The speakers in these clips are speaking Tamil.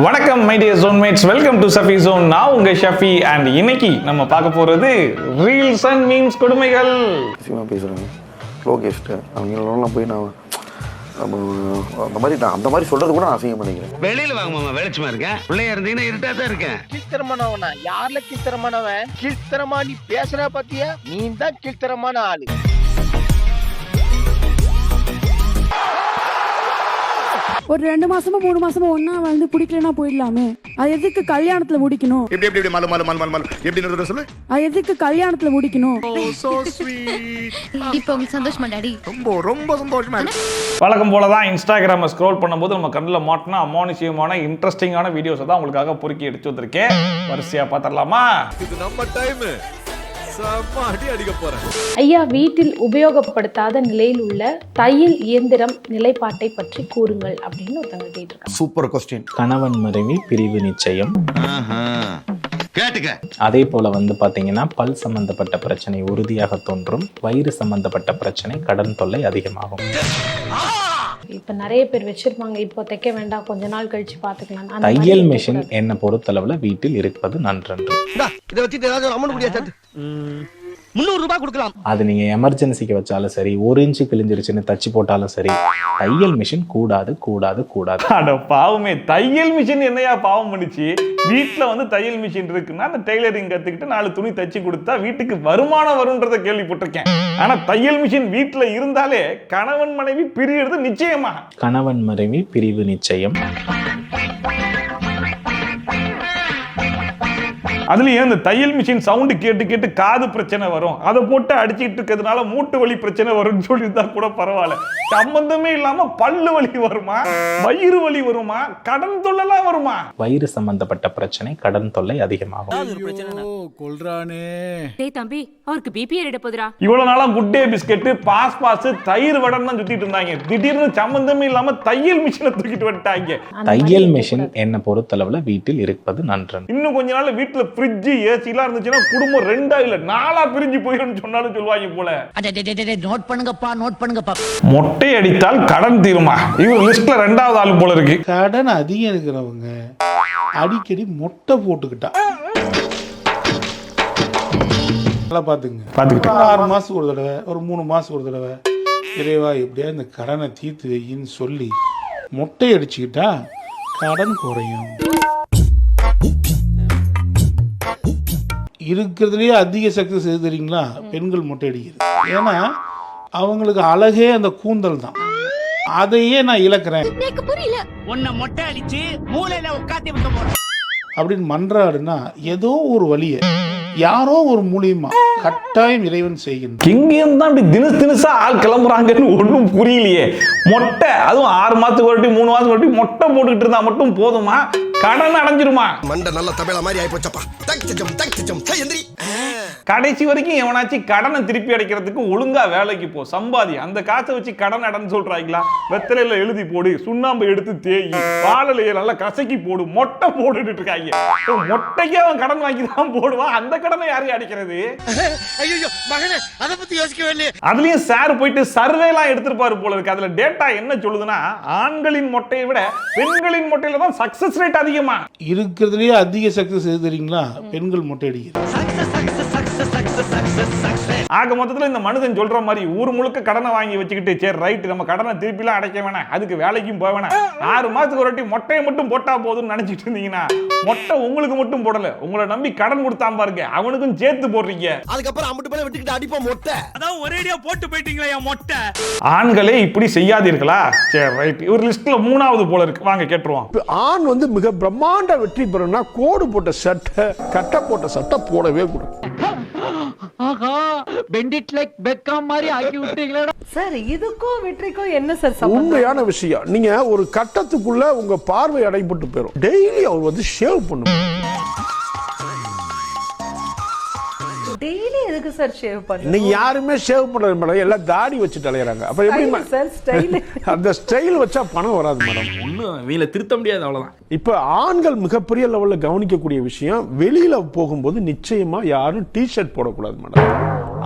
வணக்கம் my dear zonemates, welcome to Safi zone. நான் உங்க ஷஃபி அண்ட் இன்னைக்கு நம்ம பார்க்க போறது ரீல்ஸ் அண்ட் மீம்ஸ் கொடுமைகள். பேசுகிறேன் லோகேஷ்ட்டு அவங்களெல்லாம் போய் நான் அந்த மாதிரி சொல்றது கூட நான் அசிங்கம் பண்ணிக்கிறேன். வெளியில வாங்க மாமா, வெளிச்சமா இருக்கேன். பிள்ளையா இருந்தீங்கன்னா இருட்டா தான் இருக்கேன். கீழ்த்தரமானவனா? யாருல கீழ்த்தரமானவன்? கீழ்த்தரமா நீ பேசுற பாத்தியா? நீ தான் கீழ்த்தரமான ஆளு. ஒரு 2 மாசமோ 3 மாசமோ ஒன்னா வந்து பிடிக்கலன்னா போயிடலாமே. அது எதுக்கு கல்யாணத்துல முடிக்கணும்? எப்படி மாலு மாலு மாலு மாலு எப்படி சொல்லு. அது எதுக்கு கல்யாணத்துல முடிக்கணும்? இப்போ உங்களுக்கு சந்தோஷமா டாடி? ரொம்ப சந்தோஷமா இருக்கு. வழக்கம் போல தான் இன்ஸ்டாகிராமை ஸ்க்ரோல் பண்ணும்போது நம்ம கண்ணில் மாட்டினா அமானுஷ்யமான இன்ட்ரெஸ்டிங்கான வீடியோஸை தான் உங்களுக்காக பொறுக்கி எடுத்து வந்திருக்கேன். வரிசையாக பார்த்துடலாமா? இது நம்ம டைம். ஐயா, வீட்டில் உபயோகப்படுத்தாத நிலையில் உள்ள தையல் இயந்திரம் நிலைப்பாட்டை பற்றி கூறுங்கள் அப்படின்னு ஒருத்தங்க கேட்டிருக்காங்க. Super question. கணவன் மனைவி பிரிவு நிச்சயம். கேட்டுக்க. அதே போல பாத்தீங்கன்னா பல் சம்பந்தப்பட்ட பிரச்சனை உறுதியாக தோன்றும். வயிறு சம்பந்தப்பட்ட பிரச்சனை கடன் தொல்லை அதிகமாகும். இப்ப நிறைய பேர் வச்சிருப்பாங்க, இப்போ தைக்க வேண்டாம், கொஞ்ச நாள் கழிச்சு பாத்துக்கலாம். தையல் மிஷின் என்ன பொறுத்தளவுல வீட்டில் இருப்பது நன்றன்று. இதை வச்சுட்டு ஏதாவது அமௌண்ட் முடியாது. 300 ரூபாய் கொடுக்கலாம். அது நீங்க எமர்ஜென்சிக்கு வச்சாலும் சரி, 1 இன்ச்சு கிழிஞ்சிருச்சுன்னு தச்சு போட்டாலும் சரி, தையல் மிஷின் கூடாது கூடாது கூடாது. அட பாவமே, தையல் மிஷின் என்னையா பாவம் பண்ணிச்சு? வீட்டில் தையல் மிஷின் இருக்குன்னா அந்த டெய்லரிங் கத்துக்கிட்டு 4 துணி தச்சு கொடுத்தா வீட்டுக்கு வருமானம் வரும்ன்றத கேள்விப்பட்டிருக்கேன். ஆனா தையல் மிஷின் வீட்டில் இருந்தாலே கணவன் மனைவி பிரிகிறது நிச்சயமா. கணவன் மனைவி பிரிவு நிச்சயம். அதுலயும் இந்த தையல் மிஷின் சவுண்டு கேட்டு கேட்டு காது பிரச்சனை வரும், அதை போட்டு அடிச்சுட்டு இருக்கிறதுனால மூட்டு வலி பிரச்சனை வரும்னு சொல்லியிருந்தா கூட பரவாயில்ல. சம்பந்தமே இல்லாம பல்லு வலி வருமா, வயிறு வலி வருமா, கடன் தொல்லைலாம் வருமா? வயிறு சம்பந்தப்பட்ட பிரச்சனை கடன் தொல்லை அதிகமாகும். தம்பி, அவருக்கு பிபி ஏறிட போதுரா. இவ்வளவு நாளா குட் டே பிஸ்கெட், பாஸ் தயிர் வடன் தான் சுத்திட்டு இருந்தாங்க. திடீர்னு சம்பந்தமே இல்லாம தையல் மிஷினை தூக்கிட்டு வந்துட்டாங்க. தையல் மிஷின் என்ன பொறுத்தளவுல வீட்டில் இருப்பது நன்றன்று. இன்னும் கொஞ்ச நாள் வீட்டுல ஃப்ரிட்ஜ் ஏசி எல்லாம் இருந்துச்சுன்னா குடும்பம் 2 இல்ல 4 பிரிஞ்சு போயிடும் சொன்னாலும் சொல்லுவாங்க போல. நோட் பண்ணுங்கப்பா. மொட்டை அடித்தால் கடன் தீருமா? இவர் லிஸ்ட்ல 2வது ஆளு போல இருக்கு. கடன் அதிகம் இருக்கிறவங்க அடிக்கடி மொட்டை போட்டுக்கிட்டா நல்லா பாத்துக்கிட்டு 6 மாசத்துக்கு ஒரு தடவை, ஒரு 3 மாசத்துக்கு ஒரு தடவை, இறைவா எப்படியா இந்த கடனை தீர்த்து வையின்னு சொல்லி மொட்டை அடிச்சுக்கிட்டா கடன் குறையும். இருக்கிறதுலேயே அதிக சக்சஸ் எது தெரியுங்களா? பெண்கள் மொட்டை அடிக்கிறது. ஏன்னா அவங்களுக்கு அழகே அந்த கூந்தல் தான். அதையே நான் இழக்கிறேன் உன்னை மொட்டை அடிச்சு மூளையில உட்காந்து வைக்க போறேன் அப்படின்னு மன்றாடுனா ஏதோ ஒரு வழியை யாரோ ஒரு மூலியமா கட்டாயம் இறைவன் செய்கின்ற. எங்கேயும் தான் தினசா ஆள் கிளம்புறாங்கன்னு ஒன்றும் புரியலையே. மொட்டை, அதுவும் 6 மாசத்துக்கு ஒரு 3 மாசத்துக்கு ஒரு மொட்டை போட்டுக்கிட்டு இருந்தா மட்டும் போதுமா? கடன் அடைஞ்சிருமா? மண்ட நல்ல தமிழ மாதிரி ஆயிப்போச்சப்பா. கடைசி வரைக்கும் எவனாச்சும் கடனை திருப்பி அடைக்கிறதுக்கு ஒழுங்கா வேலைக்கு போ, சம்பாதி. அந்த காசை வச்சு கடன் அடைன்னு சொல்றாங்களா? வெத்தலையில எழுதி போடு, சுண்ணாம்பு எடுத்து தேயி, வாழலைய நல்லா கசக்கி போடு, மொட்டை போட்டுட்டு இருக்காங்க. மொட்டைக்கு அவன் கடன் வாங்கி தான் போடுவான். அந்த கடனை யாரையும் அடைக்கிறது? ஐயோ மகனே, அத பத்தி யோசிக்கவே இல்லையே. அதுலயும் சார் போயிட்டு சர்வே எல்லாம் எடுத்திருப்பாரு போல இருக்கு. அதுல டேட்டா என்ன சொல்லுதுன்னா, ஆண்களின் மொட்டையை விட பெண்களின் மொட்டையில தான் சக்சஸ் ரேட் அதிகமா. இருக்கிறதுலேயே அதிக சக்சஸ் எது தெரியுங்களா? பெண்கள் மொட்டை அடிக்கிறது. ஆக மொத்தத்தில் இந்த மனுஷன் சொல்ற மாதிரி ஊர் முழுக்க கடனை வாங்கி வச்சுக்கிட்டு, சரி ரைட் நம்ம கடனை திருப்பிலாம் அடைக்க வேணாம், அதுக்கு வேலைக்கும் போக வேணாம், 6 மாசத்துக்கு ஒரு வாட்டி மொட்டையை மட்டும் போட்டா போதும்னு நினைச்சிட்டு இருந்தீங்கன்னா, மொட்டை உங்களுக்கு மட்டும் போடல, உங்களை நம்பி கடன் கொடுத்தாம பாருங்க, அவனுக்கும் சேர்த்து போடுறீங்க. அதுக்கப்புறம் அம்பட்டு பேரை விட்டுக்கிட்டு அடிப்போம் மொட்டை. அதான் ஒரேடியா போட்டு போயிட்டீங்களா என் மொட்டை. ஆண்களே இப்படி செய்யாதீர்களா? சரி ரைட், ஒரு லிஸ்ட்ல 3வது போல இருக்கு, வாங்க கேட்டுருவோம். ஆண் மிக பிரம்மாண்ட வெற்றி பெறணும்னா கோடு போட்ட சட்டை, கட்டை போட்ட சட்டை போடவே கூடாது. ஆஹா, பெண்டிட் லைக் பெக்காம் மாதிரி ஆக்கி விட்டீங்களா சார்? இதுக்கும் வெற்றிக்கும் என்ன சார் சம்பந்தம்? உண்மையான விஷயம், நீங்க ஒரு கட்டத்துக்குள்ள உங்க பார்வை அடைபட்டு போயிடும். டெய்லி அவர் ஷேவ் பண்ணும். டெய்லி எதுக்கு சார் ஷேவ் பண்ணணும்? நீங்க யாருமே ஷேவ் பண்றது மேடம், எல்லாம் தாடி வச்சுட்டு அலையறாங்க. அப்ப எப்படி சார் ஸ்டைல்? அந்த ஸ்டைல் வச்சா பணம் வராது மேடம். ஒன்னும் வீல திருத்த முடியாது, அவ்வளவுதான். இப்ப ஆண்கள் மிகப்பெரிய லெவல்ல கவனிக்கக்கூடிய விஷயம், வெளியில போகும்போது நிச்சயமா யாரும் டி-ஷர்ட் போடக்கூடாது மேடம்.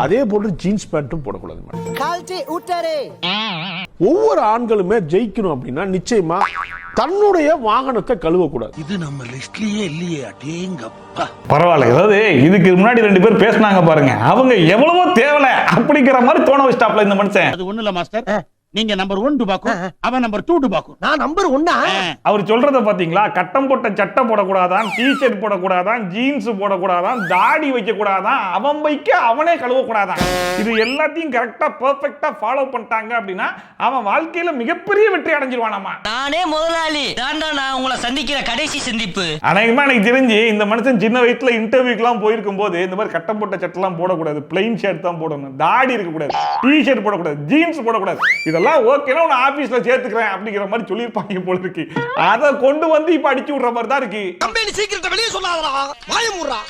அதே போன்று ஜீன்ஸ் பேண்ட்டும் போடக்கூடாது மேடம். ஒவ்வொரு ஆண்களுமே ஜெயிக்கணும் அப்படின்னா நிச்சயமா தன்னுடைய வாகனத்தை கழுவக்கூடாது. இது நம்ம லிஸ்ட்லயே இல்லையே. அடேங்கப்பா. பரவாயில்ல. அதாவது இதுக்கு முன்னாடி 2 பேர் பேசினாங்க பாருங்க, அவங்க எவ்வளவோ தேவலை அப்படிங்கிற மாதிரி தோண வச்சிட்டாப்ல இந்த மனுஷன். அது ஒண்ணு இல்ல மாஸ்டர், நீங்க நம்பர் 1 டுபாக்கும், அவன் நம்பர் 2 டுபாக்கும். நான் நம்பர் 1. அவர் சொல்றத பாத்தீங்களா? கட்டம் போட்ட சட்டை போடக்கூடாதான், டிஷர்ட் போடக்கூடாதான், ஜீன்ஸ் போடக்கூடாதான், தாடி வைக்க கூடாதான், அவன் வைக்க அவனே கழுவ கூடாதான். இது எல்லாத்தையும் கரெக்டா பெர்ஃபெக்ட்டா ஃபாலோ பண்ணிட்டாங்க அப்படின்னா அவன் வாழ்க்கையில மிகப்பெரிய வெற்றி அடைஞ்சிருவானாமா. நானே முதலாளி தாண்டா, நான் உங்களை சந்திக்கிற கடைசி சந்திப்பு. அநேகமா எனக்கு தெரிஞ்சு இந்த மனுஷன் சின்ன வயசுல இன்டர்வியூக்கெல்லாம் போயிருக்கும் போது இந்த மாதிரி கட்டம் போட்ட சட்டெல்லாம் போடக்கூடாது, பிளைன் ஷர்ட் தான் போடணும், தாடி இருக்கக்கூடாது, டிஷர்ட் போடக்கூடாது, ஜீன்ஸ் போடக்கூடாது, இதெல்லாம் ஓகேனா உன்னை ஆபீஸ்ல சேர்த்துக்கிறேன் அப்படிங்கிற மாதிரி சொல்லியிருப்பாங்க போல இருக்கு. அதை கொண்டு வந்து இப்ப அடிச்சு விடுற மாதிரி தான் இருக்கு. கம்பெனி சீக்கிரத்தை வெளியே சொல்லாதடா, வாய மூடுடா.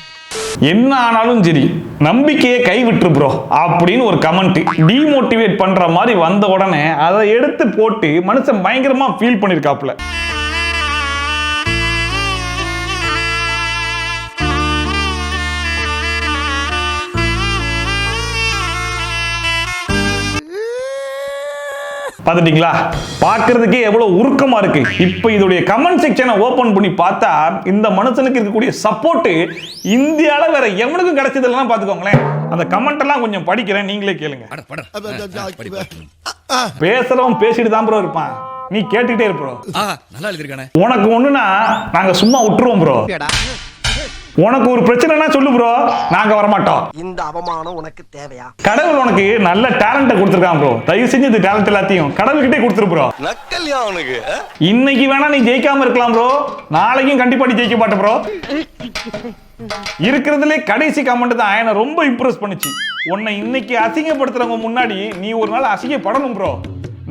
என்ன ஆனாலும் சரி நம்பிக்கையை கைவிட்டு ப்ரோ அப்படின்னு ஒரு கமெண்ட் டிமோட்டிவேட் பண்ற மாதிரி வந்த உடனே அதை எடுத்து போட்டு மனுஷன் பயங்கரமா ஃபீல் பண்ணிருக்காப்ல. பாத்துட்டீங்களா? பார்க்கிறதுக்கே எவ்வளவு உருக்கமா இருக்கு. இப்ப இதோடைய கமெண்ட் செக்ஷனை ஓபன் பண்ணி பார்த்தா இந்த மனுஷனுக்கு இருக்கக்கூடிய சப்போர்ட் இந்தியால வேற எவனுக்கும் கிடைச்சதெல்லாம் பாத்துக்கோங்களேன். அந்த கமெண்ட் எல்லாம் கொஞ்சம் படிக்கிறேன், நீங்களே கேளுங்க. பேசுறவன் பேசிட்டு தான் ப்ரோ இருப்பான், நீ கேட்டுக்கிட்டே இருப்போ. நல்லா எழுதிருக்கானே. உனக்கு ஒண்ணுனா நாங்க சும்மா விட்டுருவோம் ப்ரோ. உனக்கு ஒரு பிரச்சனைனா சொல்லு ப்ரோ, நாங்க வரமாட்டோம். இந்த அவமானம் உனக்கு தேவையா? கடவுள் உனக்கு நல்ல டேலண்ட கொடுத்திருக்கான் ப்ரோ. தயவு செஞ்சு இந்த டேலண்ட் எல்லாத்தையும் கடவுள்கிட்டே கொடுத்துரு ப்ரோ. நக்கல்யா உனக்கு. இன்னைக்கு வேணா நீ ஜெயிக்காம இருக்கலாம் ப்ரோ, நாளைக்கும் கண்டிப்பா நீ ஜெயிக்க மாட்ட ப்ரோ. இருக்கிறதுலே கடைசி கமெண்ட் தான் என்ன ரொம்ப இம்ப்ரெஸ் பண்ணுச்சு. உன்னை இன்னைக்கு அசிங்கப்படுத்துறவங்க முன்னாடி நீ ஒரு நாள் அசிங்கப்படணும் ப்ரோ.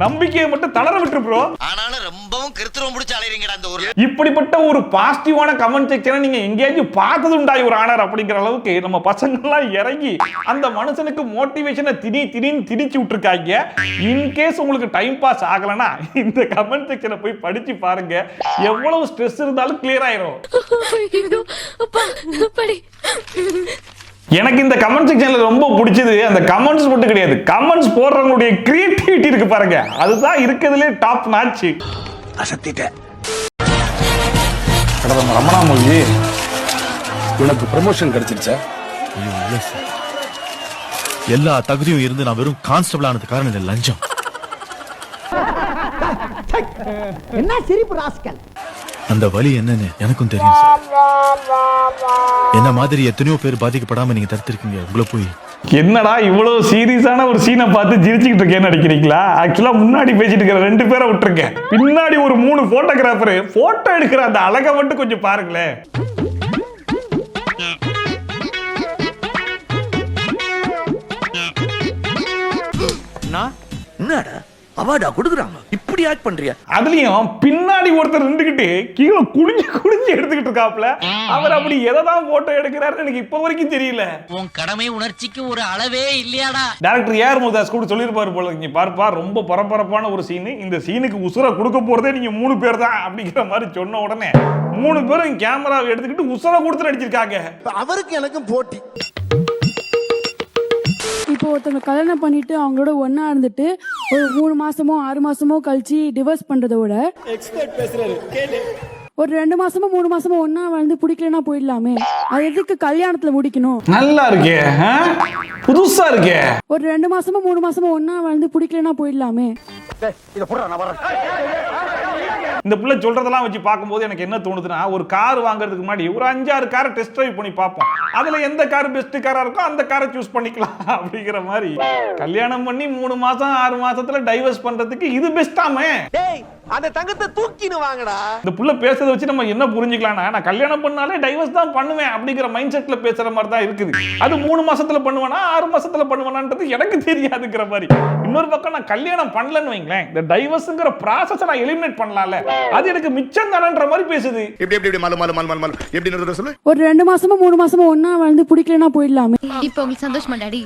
நம்பிக்கையை மட்டும் தளர விட்டு ப்ரோ. ஆனாலும் ரொம்பவும் கிருத்திரம் பிடிச்சு அலையறீங்கடா அந்த ஊர்ல. இப்படிப்பட்ட ஒரு பாசிட்டிவான கமெண்ட் செக்ஷனை நீங்க எங்கேயாச்சும் பார்த்தது உண்டா ஒரு ஆனர் அப்படிங்கிற அளவுக்கு நம்ம பசங்க எல்லாம் இறங்கி அந்த மனுஷனுக்கு மோட்டிவேஷனை திணிச்சு விட்டுருக்காங்க. இன்கேஸ் உங்களுக்கு டைம் பாஸ் ஆகலனா இந்த கமெண்ட் செக்ஷனை போய் படிச்சு பாருங்க, எவ்வளவு ஸ்ட்ரெஸ் இருந்தாலும் கிளியர் ஆயிரும். எனக்கு இந்த கமெண்ட் செக்ஷன்ல ரொம்ப பிடிச்சது அந்த கமெண்ட்ஸ் மட்டும் கிடையாது, கமெண்ட்ஸ் போடுறவங்களுடைய கிரியேட்டிவிட்டி இருக்கு பாருங்க, அதுதான் இருக்கிறதுலே டாப் நாட்ச். அசத்திட்டேன். ரமணா மொழி உனக்கு ப்ரமோஷன் கிடைச்சிருச்சா? எல்லா தகுதியும் இருந்து நான் வெறும் கான்ஸ்டபிள் ஆனது காரணம் இந்த லஞ்சம். என்ன சிரிப்பு ராஸ்கல். அந்த வலி என்னன்னு எனக்கும் தெரியும் சார். என்ன மாதிரி எத்தனையோ பேர் பாதிக்கப்படாம நீங்க தடுத்திருக்கீங்க. உங்களை போய் என்னடா இவ்வளவு சீரியஸான ஒரு சீனை பார்த்து சிரிச்சுக்கிட்டு இருக்கேன்னு நினைக்கிறீங்களா? ஆக்சுவலா முன்னாடி பேசிட்டு இருக்கிற 2 பேரை விட்டுருக்கேன், பின்னாடி ஒரு 3 போட்டோகிராஃபர் போட்டோ எடுக்கிற அந்த அழகை மட்டும் கொஞ்சம் பாருங்களேன். என்னடா அவார்டா கொடுக்குறாங்க, இப்படி ஆக்ட் பண்றியா? அதுலயும் பின்னாடி ஒருத்தர் நின்றுகிட்டு கீழே குடிஞ்சு எடுத்துக்கிட்டு இருக்காப்ல. அவர் அப்படி எதைதான் போட்டோ எடுக்கிறாருன்னு எனக்கு இப்ப வரைக்கும் தெரியல. உன் கடமை உணர்ச்சிக்கு ஒரு அளவே இல்லையாடா. டைரக்டர் ஏஆர் முருகதாஸ் கூட சொல்லியிருப்பாரு போல, இங்க பார்ப்பா ரொம்ப பரபரப்பான ஒரு சீனு, இந்த சீனுக்கு உசுரை கொடுக்க போறதே நீங்க 3 பேர் தான் அப்படிங்கிற மாதிரி சொன்ன உடனே 3 பேரும் கேமராவை எடுத்துக்கிட்டு உசுரை கொடுத்து நடிச்சிருக்காங்க. அவருக்கு எனக்கும் போட்டி. இப்போ ஒருத்தவங்க கல்யாணம் பண்ணிட்டு அவங்களோட ஒண்ணா இருந்துட்டு ஒரு 3 மாசமோ 6 மாசமோ கழிச்சு டிவோர்ஸ் பண்றதை விட ஒரு 2 மாசமோ 3 மாசமோ ஒண்ணா வந்து பிடிக்கலன்னா போயிடலாமே. அது எதுக்கு கல்யாணத்துல முடிக்கணும்? நல்லா இருக்கே, புதுசா இருக்கே. ஒரு 2 மாசமோ 3 மாசமோ ஒண்ணா வந்து பிடிக்கலன்னா போயிடலாமே. இந்த பிள்ளை சொல்றதெல்லாம் வச்சு பார்க்கும்போது எனக்கு என்ன தோணுதுன்னா, ஒரு கார் வாங்குறதுக்கு முன்னாடி ஒரு 5-6 காரை டெஸ்ட் டிரைவ் பண்ணி பார்ப்போம், அதுல எந்த கார் பெஸ்ட் காரா இருக்கோ அந்த காரை சூஸ் பண்ணிக்கலாம் அப்படிங்கிற மாதிரி. கல்யாணம் பண்ணி 3 மாசம் 6 மாசத்துல டைவர்ஸ் பண்றதுக்கு இது பெஸ்டாமே. அந்த தங்கத்தை தூக்கின்னு வாங்கடா. இந்த புள்ள பேசுறத வச்சு நம்ம என்ன புரிஞ்சுக்கலாம்னா, நான் கல்யாணம் பண்ணாலே டைவர்ஸ் தான் பண்ணுவேன் அப்படிங்கிற மைண்ட் செட்ல பேசுற மாதிரி தான் இருக்குது. அது 3 மாசத்துல பண்ணுவேனா 6 மாசத்துல பண்ணுவேனான்றது எனக்கு தெரியாதுங்கிற மாதிரி. இன்னொரு பக்கம் நான் கல்யாணம் பண்ணலன்னு வைங்களேன், இந்த டைவர்ஸ்ங்கிற ப்ராசஸை நான் எலிமினேட் பண்ணலாம்ல, அது எனக்கு மிச்சம் தானன்ற மாதிரி பேசுது. எப்படி மாலு எப்படி சொல்லு. ஒரு 2 மாசமோ 3 மாசமோ ஒண்ணா வந்து பிடிக்கலன்னா போயிடலாமே. இப்போ உங்களுக்கு சந்தோஷமா டாடி?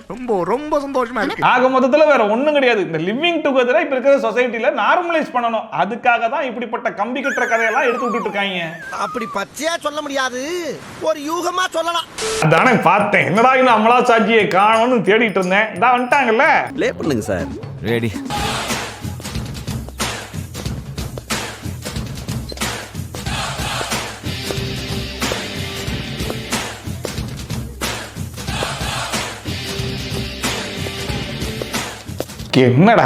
ரொம்ப சந்தோஷமா இருக்கு. ஆக மொத்தத்துல வேற ஒண்ணும் கிடையாது, இந்த லிவிங் டுகெதரை இப்ப இருக்கிற சொசைட்டில நார்மலைஸ் பண்ணணும். அது அதுக்காக தான் இப்படிப்பட்ட கம்பி கட்டுற கதையெல்லாம் எடுத்து விட்டுட்டு இருக்காங்க. அப்படி பச்சையா சொல்ல முடியாது, ஒரு யூகமா சொல்லலாம். அதானே பார்த்தேன், என்னடா இந்த அமலா சாட்சியை காணோம்னு தேடிட்டு இருந்தேன். இதான் வந்துட்டாங்கல்ல. ப்ளே பண்ணுங்க சார். ரெடி. என்னடா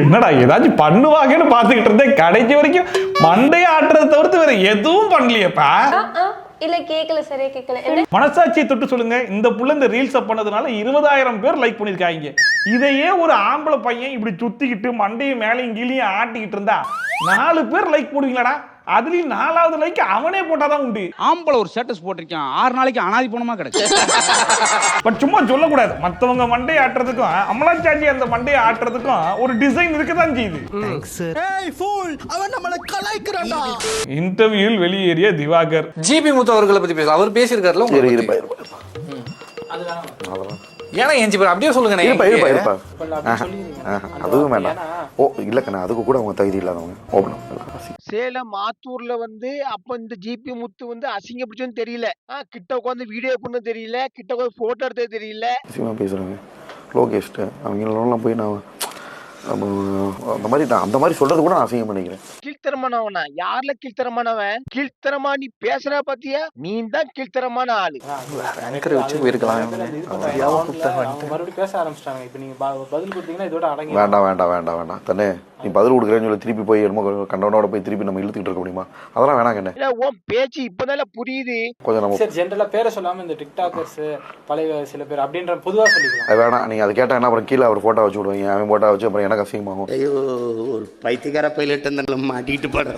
என்னடா ஏதாச்சும் பண்ணுவாங்கன்னு பாத்துக்கிட்டு இருந்தேன். கடைசி வரைக்கும் மண்டையை ஆட்டுறதை தவிர்த்து வேற எதுவும் பண்ணலையப்பா. இல்ல கேக்கல, சரியா கேக்கல. மனசாட்சியை தொட்டு சொல்லுங்க, இந்த புள்ள இந்த ரீல்ஸ் பண்ணதுனால 20,000 பேர் லைக் பண்ணிருக்காங்க. இதையே ஒரு ஆம்பளை பையன் இப்படி சுத்திக்கிட்டு மண்டையை மேலையும் கீழையும் ஆட்டிக்கிட்டு இருந்தா 4 பேர் லைக் போடுவீங்களாடா? அதுலயும் 4வது லைக் அவனே போட்டாதான் உண்டு. ஆம்பளை ஒரு ஸ்டேட்டஸ் போட்டிருக்கான், 6 நாளைக்கு அனாதி போனமா கிடைச்சு. பட் சும்மா சொல்லக்கூடாது. மத்தவங்க மண்டையை ஆட்டுறதுக்கும் அமலாச்சாட்சி அந்த மண்டையை ஆட்டுறதுக்கும் ஒரு டிசைன் இருக்குதான் செய்யுது. இன்டர்வியூவில் வெளியேறிய திவாகர். ஜிபி முத்து அவர்களை பத்தி பேச அவர் பேசியிருக்காருல. ஏன்னா என் ஜிபி அப்படியே சொல்லுங்க. அதுவும் வேண்டாம். ஓ இல்லக்கண்ணா, அதுக்கு கூட அவங்க தகுதி இல்லாதவங்க. சேலம் ஆத்தூர்ல அப்ப இந்த ஜிபி முத்து அசிங்க பிடிச்சோன்னு தெரியல, கிட்ட உட்காந்து வீடியோ பண்ண தெரியல, கிட்ட உட்காந்து போட்டோ எடுத்தது தெரியல. பேசுறாங்க லோகேஷ்ட அவங்களெல்லாம் போய் நான் அந்த மாதிரி சொல்றது கூட நான் அசிங்கம் பண்ணிக்கிறேன். கீழ்த்தரமானவனா? யார்ல கீழ்த்தரமானவன்? கீழ்த்தரமா நீ பேசுற பாத்தியா? நீ தான் கீழ்த்தரமான ஆளு. வச்சு போயிருக்கலாம். மறுபடியும் பேச ஆரம்பிச்சிட்டாங்க. இப்ப நீங்க பதில் கொடுத்தீங்கன்னா இதோட அடங்கி. வேண்டாம் தானே, நீ பதில் கொடுக்குறேன்னு சொல்லி திருப்பி போய் என்னமோ கண்டவனோட போய் திருப்பி நம்ம இழுத்துக்கிட்டு இருக்க முடியுமா? அதெல்லாம் வேணாம். என்ன உன் பேச்சு இப்பதான் புரியுது. கொஞ்சம் நம்ம சரி ஜென்ரலா பேரை சொல்லாம இந்த டிக்டாக்கர்ஸ் பழைய சில பேர் அப்படின்ற பொதுவா சொல்லிக்கலாம். அது வேணாம். நீங்க அதை கேட்டா என்ன, அப்புறம் கீழே அவர் போட்டோ வச்சு விடுவீங்க, அவன் போட்டோ வச்சு அப்புறம் எனக்கு அசிங்கமாகும். ஐயோ, ஒரு பைத்தியக்கார பைலட் மாட்டிக்கிட்டு பாடு.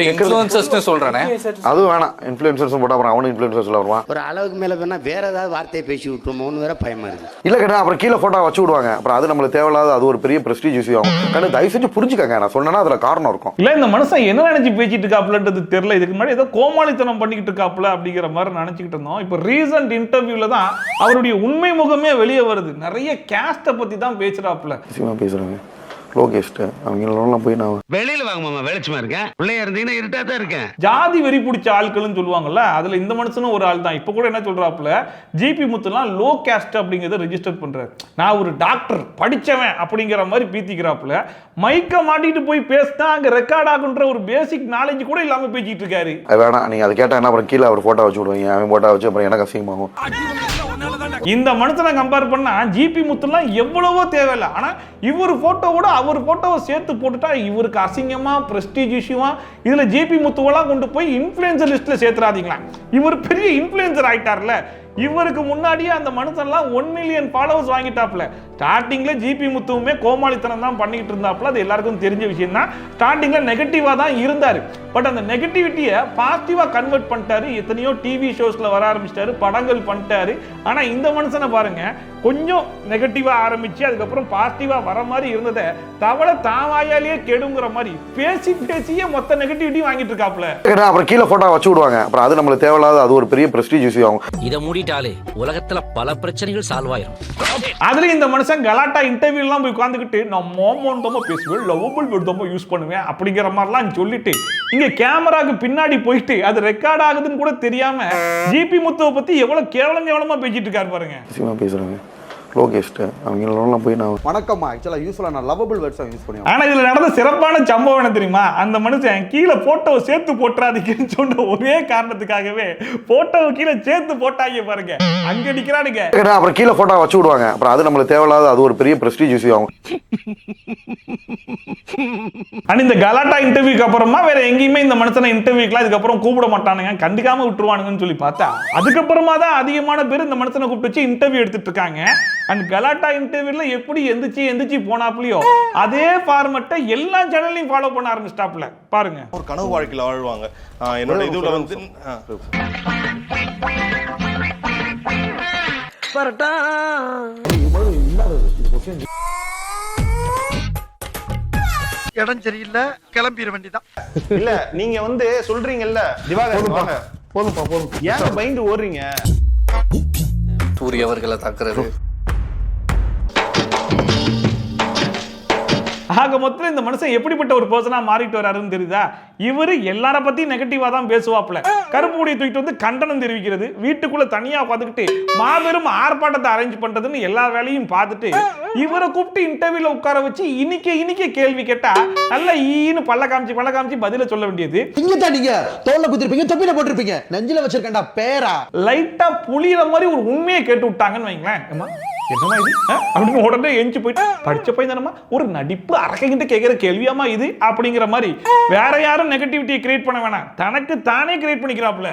இன்ஃப்ளூயன்சர்ஸ்னு சொல்றானே, அதுவும் வேணாம். இன்ஃப்ளூயன்சர்ஸும் போட்டா அப்புறம் அவனும் இன்ஃப்ளூயன்சர்ஸ்ல வருவான். ஒரு அளவுக்கு மேல வேணா வேற ஏதாவது வார்த்தையை பேசி விட்டுருமோன்னு வேற பயமா இருக்கு. இல்ல கேட்டா அப்புறம் கீழே போட்டோ வச்சு விடுவாங்க, அப்புறம் அது நம்மளுக்கு தேவையில்லாத, அது ஒரு பெரிய பிரஸ்டீஜ் இஷ்யூ ஆகும். கண்டு தயவு செஞ்சு புரிஞ்சுக்கங்க, நான் சொன்னா அதுல காரணம் இருக்கும். இல்ல இந்த மனுஷன் என்ன நினைச்சு பேசிட்டு இருக்காப்புலன்றது தெரியல. இதுக்கு முன்னாடி ஏதோ கோமாளித்தனம் பண்ணிக்கிட்டு இருக்காப்புல அப்படிங்கிற மாதிரி நினைச்சுக்கிட்டு இருந்தோம். இப்போ ரீசன்ட் இன்டர்வியூல தான் அவருடைய உண்மை முகமே வெளியே வருது. நிறைய கேஸ்ட பத்தி தான் பேசுறாப்புல. பேசுறாங்க லோகேஷ்ட அவங்களெல்லாம் போய் நான் வெளியில வாங்க மாமா, வெளிச்சமா இருக்கேன், உள்ளே இருந்தீங்கன்னா இருட்டா தான் இருக்கேன். ஜாதி வெறி பிடிச்ச ஆட்கள்னு சொல்லுவாங்கல்ல, அதுல இந்த மனுஷனும் ஒரு ஆள் தான். இப்ப கூட என்ன சொல்றாப்புல, ஜிபி முத்துலாம் லோ கேஸ்ட் அப்படிங்கறத ரெஜிஸ்டர் பண்றாரு. நான் ஒரு டாக்டர் படிச்சவன் அப்படிங்கிற மாதிரி பீத்திக்கிறாப்புல. மைக்க மாட்டிட்டு போய் பேசினா அங்க ரெக்கார்ட் ஆகுன்ற ஒரு பேசிக் நாலேஜ் கூட இல்லாம பேசிட்டு இருக்காரு. அது வேணாம். நீங்க அதை கேட்டா என்ன, அப்புறம் கீழே அவர் போட்டோ வச்சு விடுவீங்க, அவன் போட்டோ வச்சு அப்புறம் எனக்கு அசிங்கமாகும். இந்த மனுஷனை கம்பேர் பண்ணா ஜிபி முத்துலாம் எவ்வளவோ தேவையில்லை. ஆனா இவர் போட்டோவோட அவர் போட்டோவை சேர்த்து போட்டுட்டா இவருக்கு அசிங்கமா, பிரஸ்டீஜ் இஷ்யூவா. இதுல ஜிபி முத்துவெல்லாம் கொண்டு போய் இன்ஃப்ளூயன்சர் லிஸ்ட்ல சேர்த்துறாதீங்களா? இவர் பெரிய இன்ஃப்ளூயன்சர் ஆயிட்டார்ல. இவருக்கு முன்னாடியே அந்த மனுஷன்லாம் 1 மில்லியன் ஃபாலோவர்ஸ் வாங்கிட்டாப்ல. ஸ்டார்டிங்ல ஜிபி முத்துவுமே கோமாளித்தனம் தான் பண்ணிட்டு இருந்தாப்ல. அது எல்லாருக்கும் தெரிஞ்ச விஷயம் தான். ஸ்டார்டிங்ல நெகட்டிவா தான் இருந்தாரு. பட் அந்த நெகட்டிவிட்டியை பாசிட்டிவா கன்வெர்ட் பண்ணிட்டாரு. எத்தனையோ டிவி ஷோஸ்ல வர ஆரம்பிச்சிட்டாரு, படங்கள் பண்ணிட்டாரு. ஆனா இந்த மனுஷனை பாருங்க, கொஞ்சம் நெகட்டிவா ஆரம்பிச்சு அதுக்கப்புறம் பாசிட்டிவா வர மாதிரி இருந்ததை தவளை தாவாயாலேயே கெடுங்கிற மாதிரி பேசியே மொத்த நெகட்டிவிட்டி வாங்கிட்டு இருக்காப்ல. அப்புறம் கீழே போட்டோ வச்சு விடுவாங்க, அப்புறம் அது நம்மளுக்கு தேவையில்லாத, அது ஒரு பெரிய பிரஸ்டீஜ் இஷ்யூ ஆகும். இதை மூடிட்டாலே உலகத்துல பல பிரச்சனைகள் சால்வ் ஆயிரும். அதுல இந்த மனுஷன் கலாட்டா இன்டர்வியூ எல்லாம் போய் உட்காந்துக்கிட்டு நான் மோமோண்டமா பேசுவேன், லவ்வபிள் வேர்ட் தான் யூஸ் பண்ணுவேன் அப்படிங்கிற மாதிரிலாம் சொல்லிட்டு இங்க கேமராக்கு பின்னாடி போயிட்டு அது ரெக்கார்ட் ஆகுதுன்னு கூட தெரியாம ஜிபி முத்துவை பத்தி எவ்வளவு கேவலமா பேசிட்டு இருக்காரு பாருங்க. பேசுறாங்க லோகேஷ்ட அவங்களெல்லாம் போய் நான் வணக்கம். ஆக்சுவலா யூஸ்வலா நான் லவ்வபிள் வேர்ட்ஸ் யூஸ் பண்ணுவேன். ஆனா இதுல நடந்த சிறப்பான சம்பவம் என்ன தெரியுமா? அந்த மனுஷன் கீழே போட்டோவை சேர்த்து போட்டுறாதீங்கன்னு சொன்ன ஒரே காரணத்துக்காகவே போட்டோவை கீழே சேர்த்து போட்டாங்க பாருங்க. அங்க நிக்கிறானுங்க. அப்புறம் கீழே போட்டோ வச்சு விடுவாங்க, அப்புறம் அது நம்மளுக்கு தேவையில்லாத, அது ஒரு பெரிய பிரஸ்டீஜ் இஷ்யூ ஆகும். இந்த கலாட்டா இன்டர்வியூக்கு அப்புறமா வேற எங்கேயுமே இந்த மனுஷனை இன்டர்வியூக்குலாம் இதுக்கப்புறம் கூப்பிட மாட்டானுங்க, கண்டிக்காம விட்டுருவானுங்கன்னு சொல்லி பார்த்தா அதுக்கப்புறமா தான் அதிகமான பேர் இந்த மனுஷனை கூப்பிட்டு வச்சு இன்டர்வியூ எடுத்துட்டு இருக்காங்க. அண்ட் கலாட்டா இன்டர்வியூல எப்படி எந்திரிச்சு போனாப்லயோ அதே ஃபார்மட்டை எல்லா சேனல்லையும் ஃபாலோ பண்ண ஆரம்பிச்சிட்டாப்ல பாருங்க. ஒரு கனவு வாழ்க்கையில வாழ்வாங்க. என்னோட இதுல வந்து இடம் சரியில்லை, கிளம்பிட வேண்டியதான். இல்ல நீங்க வந்து சொல்றீங்கல்ல திவாகர் வாங்க, போதும் ஏன் பயந்து ஓடுறீங்க? சூரிய அவர்களை தாக்குறது ஆக மொத்தம் இந்த மனுஷன் எப்படிப்பட்ட ஒரு பர்சனா மாறிட்டு வராருன்னு தெரியுதா? இவரு எல்லார பத்தியும் நெகட்டிவா தான் பேசுவாப்ல. கருப்பு கொடியை தூக்கிட்டு வந்து கண்டனம் தெரிவிக்கிறது, வீட்டுக்குள்ள தனியா உட்காந்துக்கிட்டு மாபெரும் ஆர்ப்பாட்டத்தை அரேஞ்ச் பண்றதுன்னு எல்லா வேலையும் பார்த்துட்டு இவரை கூப்பிட்டு இன்டர்வியூல உட்கார வச்சு இன்னைக்கு கேள்வி கேட்டா நல்ல ஈன்னு பல்ல காமிச்சு பதில சொல்ல வேண்டியது. இங்க தான் நீங்க தோல்ல குத்திருப்பீங்க, தொப்பில போட்டிருப்பீங்க, நெஞ்சில வச்சிருக்கேன்டா பேரா. லைட்டா புளியற மாதிரி ஒரு உண்மையை கேட்டு விட்டாங்கன்னு வைங்களேன். என்னமா இது அப்படின்னு உடனே எஞ்சி போயிட்டு படிச்ச பையன் தானமா ஒரு நடிப்பு அரக்கிட்ட கேட்கிற கேள்வியாமா இது அப்படிங்கிற மாதிரி வேற யாரும் நெகட்டிவிட்டியை கிரியேட் பண்ண வேணாம், தனக்கு தானே கிரியேட் பண்ணிக்கிறாப்ல.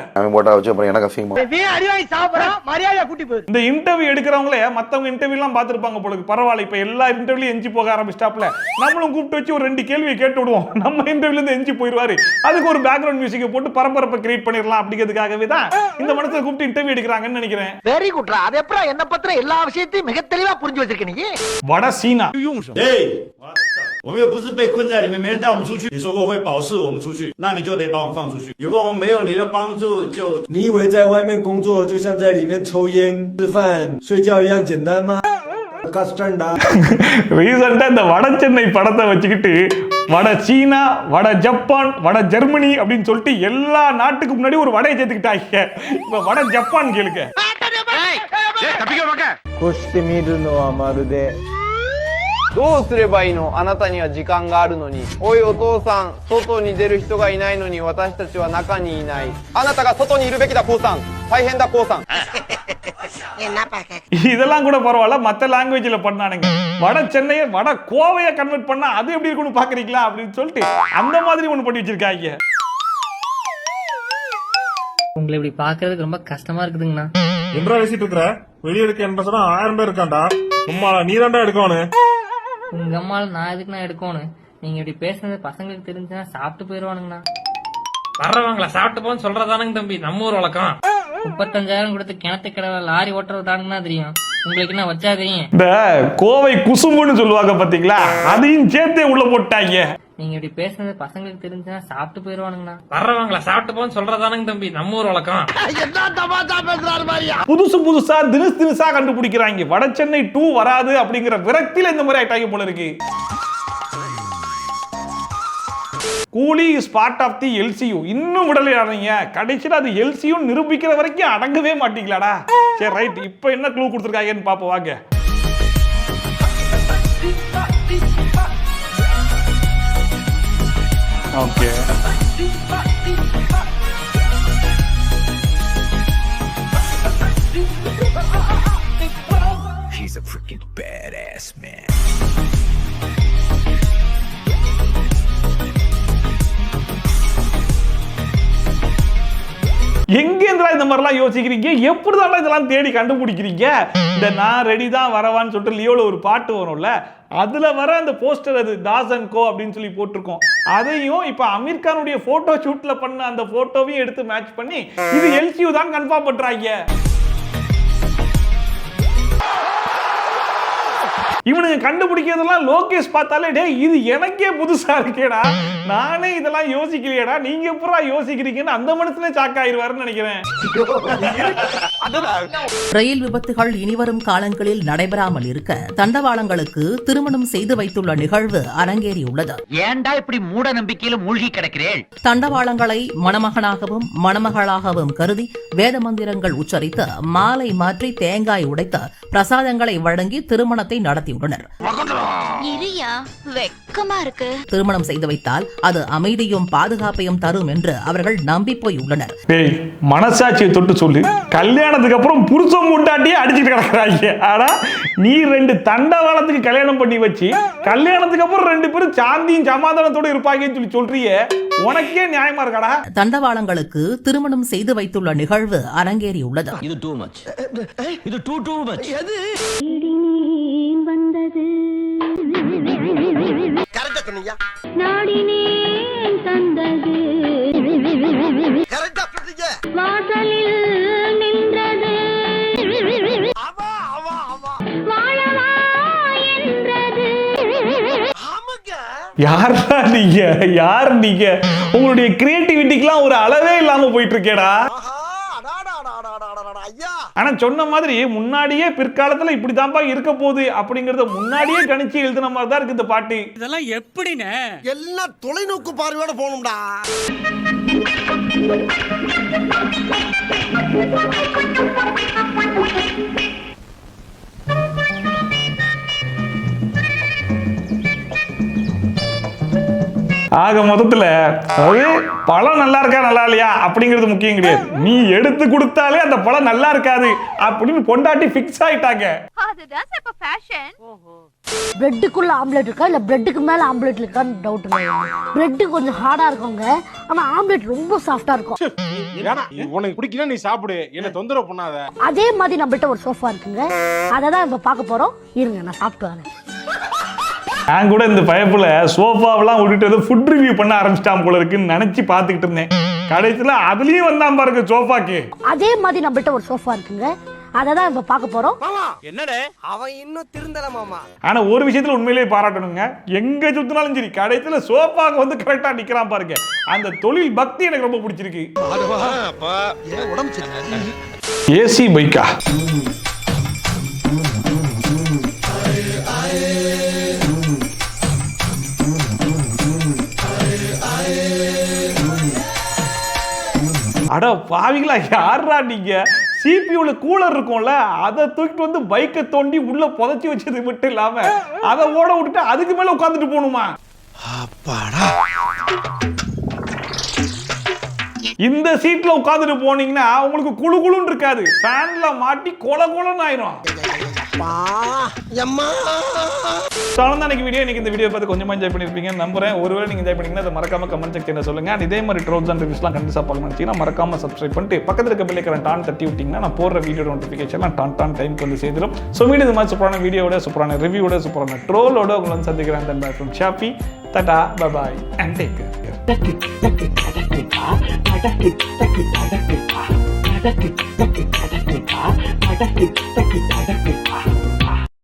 இந்த இன்டர்வியூ எடுக்கிறவங்களே மத்தவங்க இன்டர்வியூ எல்லாம் பார்த்திருப்பாங்க போல, பரவாயில்ல இப்ப எல்லா இன்டர்வியூல எஞ்சி போக ஆரம்பிச்சிட்டாப்ல, நம்மளும் கூப்பிட்டு வச்சு ஒரு 2 கேள்வியை கேட்டு விடுவோம், நம்ம இன்டர்வியூல இருந்து எஞ்சி போயிடுவாரு, அதுக்கு ஒரு பேக்ரவுண்ட் மியூசிக்கை போட்டு பரபரப்பை கிரியேட் பண்ணிடலாம் அப்படிங்கிறதுக்காகவே தான் இந்த மனுஷனை கூப்பிட்டு இன்டர்வியூ எடுக்கிறாங்கன்னு நினைக்கிறேன். வெரி குட்ரா. அது எப்பறம் என்ன பத்திர எல்லா விஷயத்தையும் மிக தெளிவா புரிஞ்சு வச்சிருக்க நீ. வட சீனா我们又不是被困在里面，没人带我们出去。你说过会保释我们出去，那你就得把我们放出去。如果我们没有你的帮助，就你以为在外面工作就像在里面抽烟、吃饭、睡觉一样简单吗？ரீசெண்டா இந்த வட சென்னை படத்தை வச்சுக்கிட்டு வட சீனா, வட ஜப்பான், வட ஜெர்மனி அப்படின்னு சொல்லிட்டு எல்லா நாட்டுக்கு முன்னாடி ஒரு வடையை சேர்த்துக்கிட்டாங்க. இப்ப வட ஜப்பான் கேளுங்க. こうして見るのはまるでどうすればいいの？あなたには時間があるのに。おいお父さん、外に出る人がいないのに私たちは中にいない。あなたが外にいるべきだ、コウさん。大変だ、コウさん。இதெல்லாம் கூட பரவாயில்ல, மத்த லாங்குவேஜ்ல பண்ணானுங்க. வட சென்னையை வட கோவையை கன்வெர்ட் பண்ணா அது எப்படி இருக்குன்னு பாக்குறீங்களா அப்படின்னு சொல்லிட்டு அந்த மாதிரி ஒண்ணு பண்ணி வச்சிருக்காங்க. உங்களை இப்படி பாக்குறதுக்கு ரொம்ப கஷ்டமா இருக்குதுங்கண்ணா. என்றா பேசிட்டு இருக்கிற? வெளியே இருக்க என்பசடா 1000 பேர் இருக்காண்டா. சும்மா நீ தான்டா எடுக்கணும். உங்க அம்மால நான் எதுக்குண்ணா எடுக்கணும்? நீங்க இப்படி பேசுறது பசங்களுக்கு தெரிஞ்சுன்னா சாப்பிட்டு போயிருவானுங்கண்ணா. வர்றவங்களா சாப்பிட்டு போன்னு சொல்றதானுங்க தம்பி நம்ம ஊர் வழக்கம். 35,000 கொடுத்து கிணத்து கடவை லாரி ஓட்டுறது தானுங்கன்னா தெரியும், உங்களுக்கு என்ன வச்சா தெரியும்? இந்த கோவை குசும்புன்னு சொல்லுவாங்க பாத்தீங்களா, அதையும் சேர்த்தே உள்ள போட்டாங்க. நீங்க இப்படி பேசுறது பசங்களுக்கு தெரிஞ்சுன்னா சாப்பிட்டு போயிருவானுங்கண்ணா. வர்றவங்களா சாப்பிட்டு போன்னு சொல்றதானுங்க தம்பி நம்ம ஊர் வழக்கம். புதுசா தினசா கண்டுபிடிக்கிறாங்க. வட சென்னை 2 வராது அப்படிங்கிற விரக்தியில இந்த மாதிரி ஆயிட்டாங்க போல இருக்கு. Coolie is part of the LCU. இன்னும் விடலையானீங்க, கடைசியில் அது எல்சியூ நிரூபிக்கிற வரைக்கும் அடங்கவே மாட்டீங்களாடா. சரி ரைட், இப்போ என்ன க்ளூ கொடுத்துருக்காங்கன்னு பாப்போம் வாங்க. Okay, He's a freaking badass man. எங்கேந்திரா இந்த மாதிரிலாம் யோசிக்கிறீங்க? எப்படிதான் இதெல்லாம் தேடி கண்டுபிடிக்கிறீங்க? இந்த நான் ரெடி தான் வரவான்னு சொல்லிட்டு லியோல ஒரு பாட்டு வரும்ல, அதுல வர அந்த போஸ்டர் அது தாஸ் அண்ட் கோ அப்படின்னு சொல்லி போட்டிருக்கோம். அதையும் இப்ப அமீர் கானுடைய போட்டோ ஷூட்ல பண்ண அந்த போட்டோவையும் எடுத்து மேட்ச் பண்ணி இது எல்சியூ தான் கன்ஃபார்ம் பண்றாங்க. இவனுங்க கண்டுபிடிக்கிறதெல்லாம் லோகேஷ் பார்த்தாலே டே இது எனக்கே புதுசா இருக்கேடா, நானே இதெல்லாம் யோசிக்கலையேடா, நீங்க எப்படா யோசிக்கிறீங்கன்னு அந்த மனசுல சாக்காயிருவாருன்னு நினைக்கிறேன். ரயில் விபத்துகள் இனிவரும் காலங்களில் நடைபெறாமல் இருக்க தண்டவாளங்களுக்கு திருமணம் செய்து வைத்துள்ள நிகழ்வு அரங்கேறியுள்ளது. ஏன்டா இப்படி மூட நம்பிக்கையில மூழ்கி கிடக்கிறேன்? தண்டவாளங்களை மணமகனாகவும் மணமகளாகவும் கருதி வேத மந்திரங்கள் உச்சரித்து மாலை மாற்றி தேங்காய் உடைத்து பிரசாதங்களை வழங்கி திருமணத்தை நடத்தியுள்ளனர். திருமணம் செய்து வைத்தால் அது அமைதியும் பாதுகாப்பையும் தரும் என்று அவர்கள் நம்பி போயுள்ளனர். மனசாட்சியை தொட்டு சொல்லு, கல்யாணத்துக்கு அப்புறம் புருஷன் முட்டாட்டியே அடிச்சுட்டு கிடக்குறாங்க. ஆனா நீ 2 தண்டவாளத்துக்கு கல்யாணம் பண்ணி வச்சு கல்யாணத்துக்கு அப்புறம் 2 பேரும் சாந்தியும் சமாதானத்தோட இருப்பாங்கன்னு சொல்லி சொல்றியே, உனக்கே நியாயமா இருக்காடா? தண்டவாளங்களுக்கு திருமணம் செய்து வைத்துள்ள நிகழ்வு அரங்கேறியுள்ளது. இது டூ மச், இது டூ மச். வந்தது கரெக்டா சொன்னீங்க. நாடினேன் தந்தது கரெக்டா சொன்னீங்க. வாசலில் நின்றது வாழவா என்றது. யாரா நீங்க? யார் நீங்க? உங்களுடைய கிரியேட்டிவிட்டிக்கெல்லாம் ஒரு அளவே இல்லாம போயிட்டு இருக்கேடா. ஆனா சொன்ன மாதிரி முன்னாடியே பிற்காலத்துல இப்படிதான்ப்பா இருக்க போகுது அப்படிங்கறத முன்னாடியே கணிச்சு எழுதின மாதிரி தான் இருக்கு இந்த பாட்டு. இதெல்லாம் எப்படின்னு எல்லாம் தொலைநோக்கு பார்வையோட போகணும்டா. ஆக மொத்தத்துல அது பழம் நல்லா இருக்கா நல்லா இல்லையா அப்படிங்கிறது முக்கியம் கிடையாது. நீ எடுத்து கொடுத்தாலே அந்த பழம் நல்லா இருக்காது அப்படின்னு பொண்டாட்டி ஃபிக்ஸ் ஆயிட்டாங்க. பிரெட்டுக்குள்ள ஆம்லெட் இருக்கா இல்ல பிரெட்டுக்கு மேல ஆம்லெட் இருக்கான்னு டவுட். பிரெட் கொஞ்சம் ஹார்டா இருக்குங்க, ஆனா ஆம்லெட் ரொம்ப சாஃப்டா இருக்கும். உனக்கு பிடிக்கல நீ சாப்பிடு, என்ன தொந்தரவு பண்ணாத. அதே மாதிரி நம்மள்ட்ட ஒரு சோஃபா இருக்குங்க, அதை தான் இப்ப பார்க்க போறோம். இருங்க நான் சாப்பிட்டு வரேன். நான் கூட இந்த பயப்புல சோஃபாவெல்லாம் விட்டுட்டு ஃபுட் ரிவ்யூ பண்ண ஆரம்பிச்சிட்டான் போல இருக்குன்னு நினைச்சு பார்த்துக்கிட்டு இருந்தேன். கடைசியில அதுலயும் வந்தான் பாருங்க சோஃபாக்கு. அதே மாதிரி நம்மள்ட்ட ஒரு சோஃபா இருக்குங்க, அதை தான் இப்ப பார்க்க போறோம். என்னடே அவன் இன்னும் திருந்தல மாமா. ஆனா ஒரு விஷயத்துல உண்மையிலேயே பாராட்டணுங்க, எங்க சுத்தினாலும் சரி கடைசியில சோஃபாக்கு வந்து கரெக்டா நிக்கிறான் பாருங்க. அந்த தொழில் பக்தி எனக்கு ரொம்ப பிடிச்சிருக்கு. ஏசி பைக்கா அட பாவிங்களா, யாரா நீங்க? சிபியூல கூலர் இருக்கும்ல, அதை தூக்கிட்டு வந்து பைக்கை தோண்டி உள்ள புதைச்சி வச்சது மட்டும் இல்லாம அதை ஓட விட்டுட்டு அதுக்கு மேல உட்காந்துட்டு போகணுமா? இந்த சீட்ல உட்காந்துட்டு போனீங்கன்னா உங்களுக்கு குளு குளுன்னு இருக்காது, ஃபேன்ல மாட்டி கொல கொலன்னு ஆயிரும். வீடியோ இன்னைக்கு இந்த வீடியோ பார்த்து கொஞ்சமா என்ஜாய் பண்ணிருப்பீங்க நம்புறேன். ஒருவேளை நீங்க என்ஜாய் பண்ணீங்கன்னா அதை மறக்காம கமெண்ட் செக்ஷன்ல சொல்லுங்க. இதே மாதிரி ட்ரோல்ஸ் அண்ட் ரிவ்யூஸ்லாம் கண்டிப்பா பார்க்கணும்னு நினைச்சீங்கன்னா மறக்காம சப்ஸ்கிரைப் பண்ணிட்டு பக்கத்துல இருக்க பெல் ஐகானை டான் தட்டி விட்டீங்கன்னா நான் போடுற வீடியோ நோட்டிஃபிகேஷன்லாம் டான் டைம்க்கு வந்து சேர்ந்துடும். ஸோ மீண்டும் இது மாதிரி சூப்பரான வீடியோட, சூப்பரான ரிவ்யூவோட, சூப்பரான ட்ரோலோட உங்களை வந்து சந்திக்கிறேன். Then bye from Shoppy. Tata bye bye and take care.